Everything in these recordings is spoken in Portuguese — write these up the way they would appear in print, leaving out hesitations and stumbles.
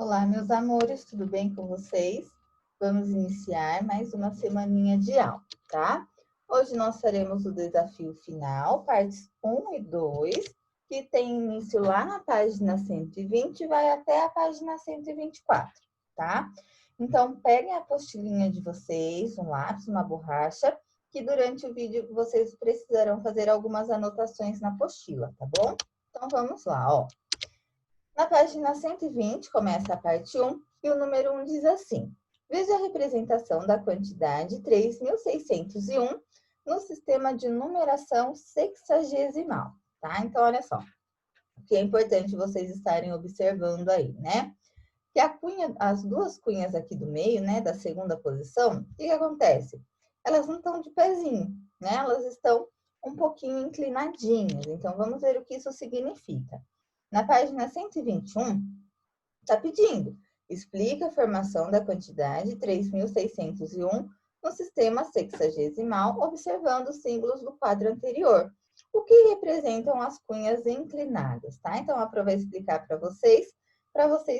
Olá, meus amores, tudo bem com vocês? Vamos iniciar mais uma semaninha de aula, tá? Hoje nós faremos o desafio final, partes 1 e 2, que tem início lá na página 120 e vai até a página 124, tá? Então, peguem a apostilinha de vocês, um lápis, uma borracha, que durante o vídeo vocês precisarão fazer algumas anotações na apostila, tá bom? Então, vamos lá, ó. Na página 120, começa a parte 1, e o número 1 diz assim: veja a representação da quantidade 3.601 no sistema de numeração sexagesimal, tá? Então, olha só, o que é importante vocês estarem observando aí, né? Que as duas cunhas aqui do meio, né, da segunda posição, o que acontece? Elas não estão de pezinho, né? Elas estão um pouquinho inclinadinhas. Então, vamos ver o que isso significa. Na página 121, está pedindo, explica a formação da quantidade 3.601 no sistema sexagesimal, observando os símbolos do quadro anterior, o que representam as cunhas inclinadas, tá? Então, a Pro vai explicar para vocês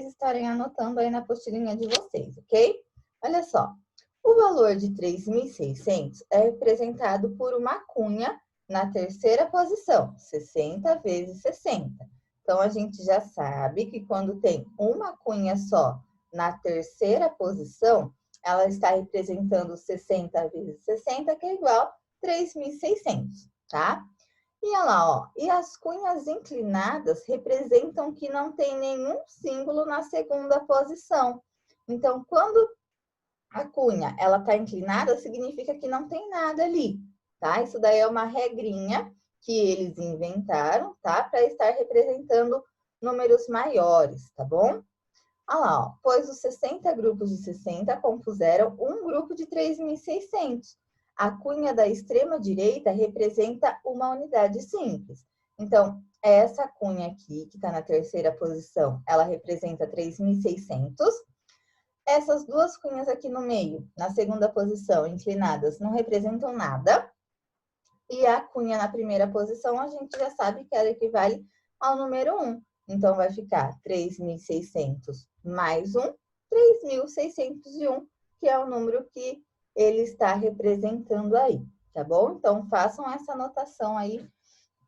estarem anotando aí na apostilinha de vocês, ok? Olha só, o valor de 3.600 é representado por uma cunha na terceira posição, 60 vezes 60. Então, a gente já sabe que quando tem uma cunha só na terceira posição, ela está representando 60 vezes 60, que é igual a 3.600, tá? E olha lá, ó, e as cunhas inclinadas representam que não tem nenhum símbolo na segunda posição. Então, quando a cunha ela está inclinada, significa que não tem nada ali, tá? Isso daí é uma regrinha que eles inventaram, tá? Para estar representando números maiores, tá bom? Olha lá, ó, pois os 60 grupos de 60 compuseram um grupo de 3.600. A cunha da extrema direita representa uma unidade simples. Então, essa cunha aqui, que está na terceira posição, ela representa 3.600. Essas duas cunhas aqui no meio, na segunda posição, inclinadas, não representam nada. E a cunha na primeira posição, a gente já sabe que ela equivale ao número 1. Então, vai ficar 3.600 mais 1, 3.601, que é o número que ele está representando aí, tá bom? Então, façam essa anotação aí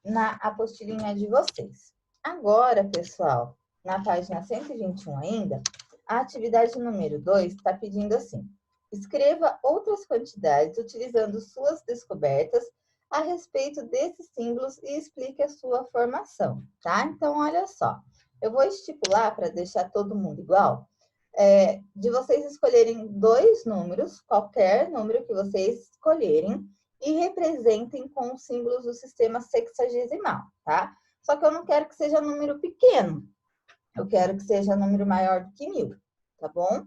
na apostilinha de vocês. Agora, pessoal, na página 121 ainda, a atividade número 2 está pedindo assim: escreva outras quantidades utilizando suas descobertas a respeito desses símbolos e explique a sua formação, tá? Então, olha só, eu vou estipular para deixar todo mundo igual, de vocês escolherem dois números, qualquer número que vocês escolherem, e representem com os símbolos do sistema sexagesimal, tá? Só que eu não quero que seja número pequeno, eu quero que seja número maior do que 1.000, tá bom?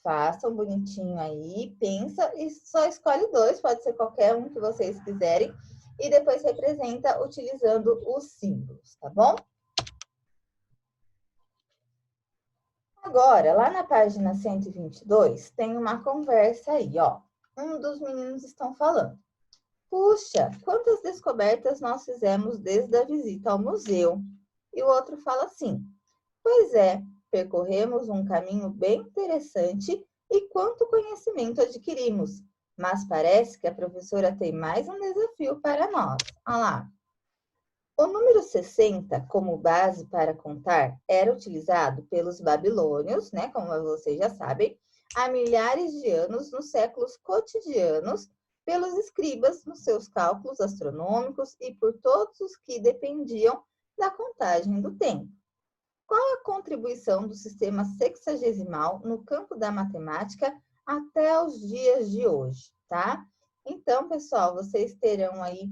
Façam bonitinho aí, pensa e só escolhe dois, pode ser qualquer um que vocês quiserem, e depois representa utilizando os símbolos, tá bom? Agora, lá na página 122, tem uma conversa aí, ó. Um dos meninos estão falando: puxa, quantas descobertas nós fizemos desde a visita ao museu? E o outro fala assim: pois é, percorremos um caminho bem interessante e quanto conhecimento adquirimos. Mas parece que a professora tem mais um desafio para nós. Olha lá. O número 60, como base para contar, era utilizado pelos babilônios, né, como vocês já sabem, há milhares de anos nos séculos cotidianos, pelos escribas nos seus cálculos astronômicos e por todos os que dependiam da contagem do tempo. Qual a contribuição do sistema sexagesimal no campo da matemática até os dias de hoje, tá? Então, pessoal, vocês terão aí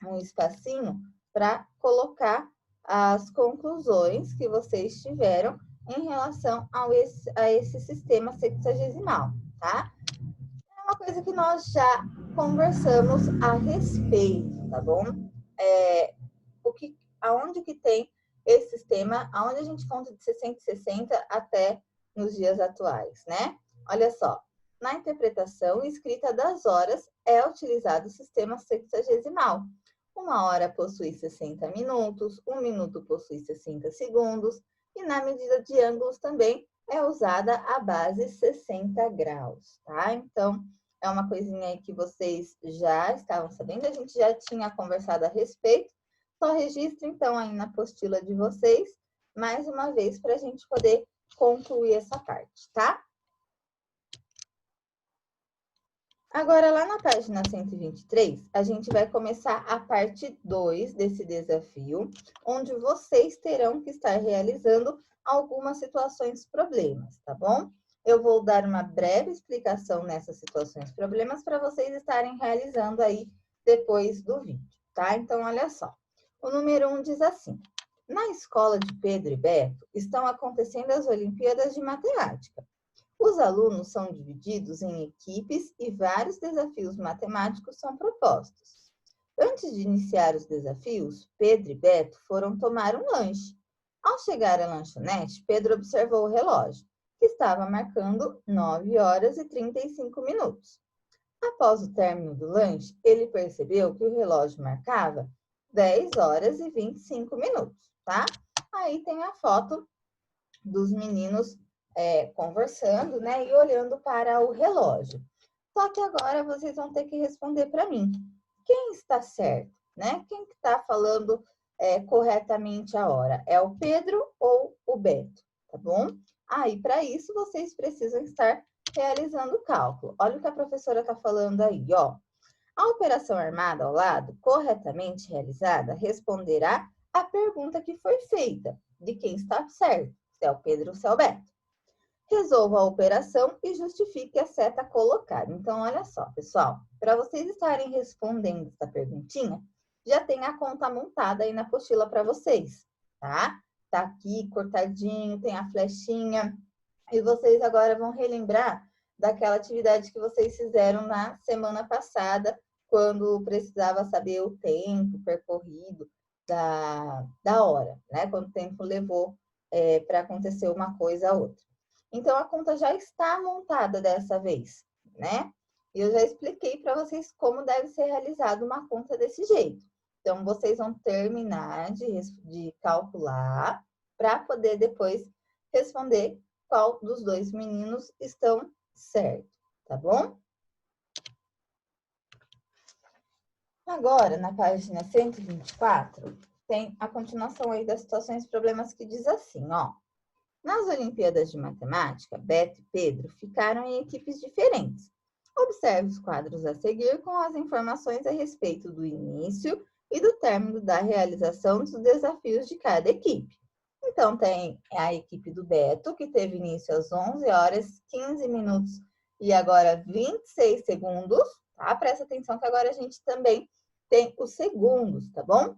um espacinho para colocar as conclusões que vocês tiveram em relação a esse sistema sexagesimal, tá? É uma coisa que nós já conversamos a respeito, tá bom? Aonde que tem esse sistema, aonde a gente conta de 60 e 60 até nos dias atuais, né? Olha só, na interpretação e escrita das horas é utilizado o sistema sexagesimal. Uma hora possui 60 minutos, um minuto possui 60 segundos, E na medida de ângulos também é usada a base 60 graus, tá? Então, é uma coisinha aí que vocês já estavam sabendo, a gente já tinha conversado a respeito. Só registre, então, aí na apostila de vocês, mais uma vez, para a gente poder concluir essa parte, tá? Agora, lá na página 123, a gente vai começar a parte 2 desse desafio, onde vocês terão que estar realizando algumas situações problemas, tá bom? Eu vou dar uma breve explicação nessas situações problemas para vocês estarem realizando aí depois do vídeo, tá? Então, olha só. O número 1 diz assim: na escola de Pedro e Beto estão acontecendo as Olimpíadas de Matemática. Os alunos são divididos em equipes e vários desafios matemáticos são propostos. Antes de iniciar os desafios, Pedro e Beto foram tomar um lanche. Ao chegar à lanchonete, Pedro observou o relógio, que estava marcando 9 horas e 35 minutos. Após o término do lanche, ele percebeu que o relógio marcava 10 horas e 25 minutos, tá? Aí tem a foto dos meninos conversando, né, e olhando para o relógio. Só que agora vocês vão ter que responder para mim. Quem está certo, né? Quem está falando corretamente a hora? É o Pedro ou o Beto, tá bom? Aí, para isso, vocês precisam estar realizando o cálculo. Olha o que a professora está falando aí, ó. A operação armada ao lado, corretamente realizada, responderá a pergunta que foi feita, de quem está certo, se é o Pedro ou se é o Beto. Resolva a operação e justifique a seta colocada. Então, olha só, pessoal, para vocês estarem respondendo essa perguntinha, já tem a conta montada aí na apostila para vocês, tá? Tá aqui cortadinho, tem a flechinha, e vocês agora vão relembrar daquela atividade que vocês fizeram na semana passada, quando precisava saber o tempo percorrido da hora, né? Quanto tempo levou para acontecer uma coisa ou outra. Então, a conta já está montada dessa vez, né? E eu já expliquei para vocês como deve ser realizada uma conta desse jeito. Então, vocês vão terminar de calcular para poder depois responder qual dos dois meninos estão certo, tá bom? Agora, na página 124, tem a continuação aí das situações e problemas que diz assim, ó. Nas Olimpíadas de Matemática, Beto e Pedro ficaram em equipes diferentes. Observe os quadros a seguir com as informações a respeito do início e do término da realização dos desafios de cada equipe. Então, tem a equipe do Beto, que teve início às 11 horas, 15 minutos e agora 26 segundos, tá? Presta atenção que agora a gente também tem os segundos, tá bom?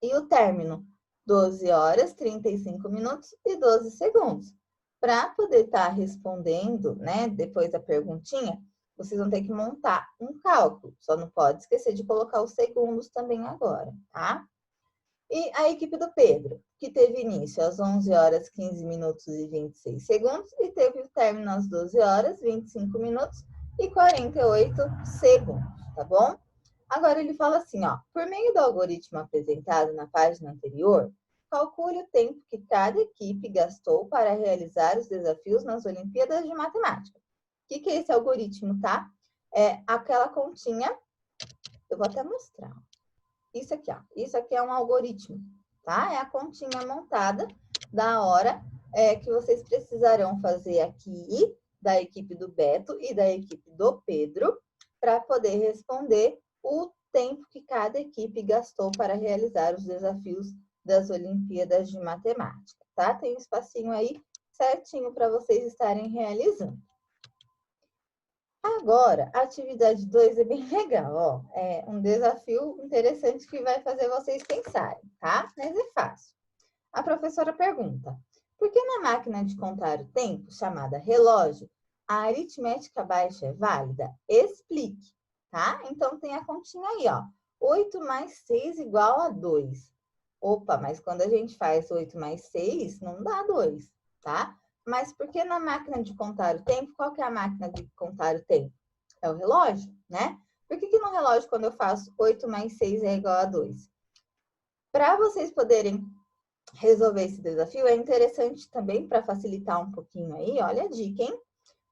E o término, 12 horas, 35 minutos e 12 segundos. Para poder estar respondendo, né, depois da perguntinha, vocês vão ter que montar um cálculo. Só não pode esquecer de colocar os segundos também agora, tá? E a equipe do Pedro, que teve início às 11 horas, 15 minutos e 26 segundos e teve o término às 12 horas, 25 minutos e 48 segundos, tá bom? Agora ele fala assim, ó, por meio do algoritmo apresentado na página anterior, calcule o tempo que cada equipe gastou para realizar os desafios nas Olimpíadas de Matemática. O que é esse algoritmo, tá? É aquela continha, eu vou até mostrar. Isso aqui, ó. Isso aqui é um algoritmo, tá? É a continha montada da hora que vocês precisarão fazer aqui da equipe do Beto e da equipe do Pedro para poder responder o tempo que cada equipe gastou para realizar os desafios das Olimpíadas de Matemática, tá? Tem um espacinho aí certinho para vocês estarem realizando. Agora, a atividade 2 é bem legal, ó. É um desafio interessante que vai fazer vocês pensarem, tá? Mas é fácil. A professora pergunta: por que na máquina de contar o tempo, chamada relógio, a aritmética baixa é válida? Explique, tá? Então, tem a continha aí, ó. 8 mais 6 igual a 2. Opa, mas quando a gente faz 8 mais 6, não dá 2, tá? Mas por que na máquina de contar o tempo, qual que é a máquina de contar o tempo? É o relógio, né? Por que no relógio, quando eu faço 8 mais 6 é igual a 2? Para vocês poderem resolver esse desafio, é interessante também, para facilitar um pouquinho aí, olha a dica, hein?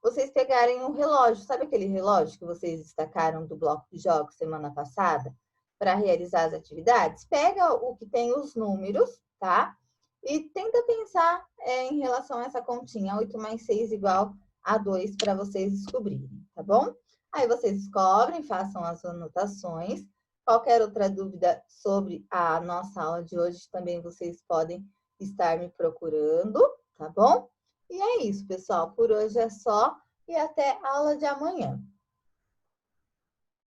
Vocês pegarem um relógio, sabe aquele relógio que vocês destacaram do bloco de jogos semana passada, para realizar as atividades? Pega o que tem os números, tá? E tenta pensar em relação a essa continha, 8 mais 6 igual a 2, para vocês descobrirem, tá bom? Aí vocês descobrem, façam as anotações. Qualquer outra dúvida sobre a nossa aula de hoje, também vocês podem estar me procurando, tá bom? E é isso, pessoal. Por hoje é só e até a aula de amanhã.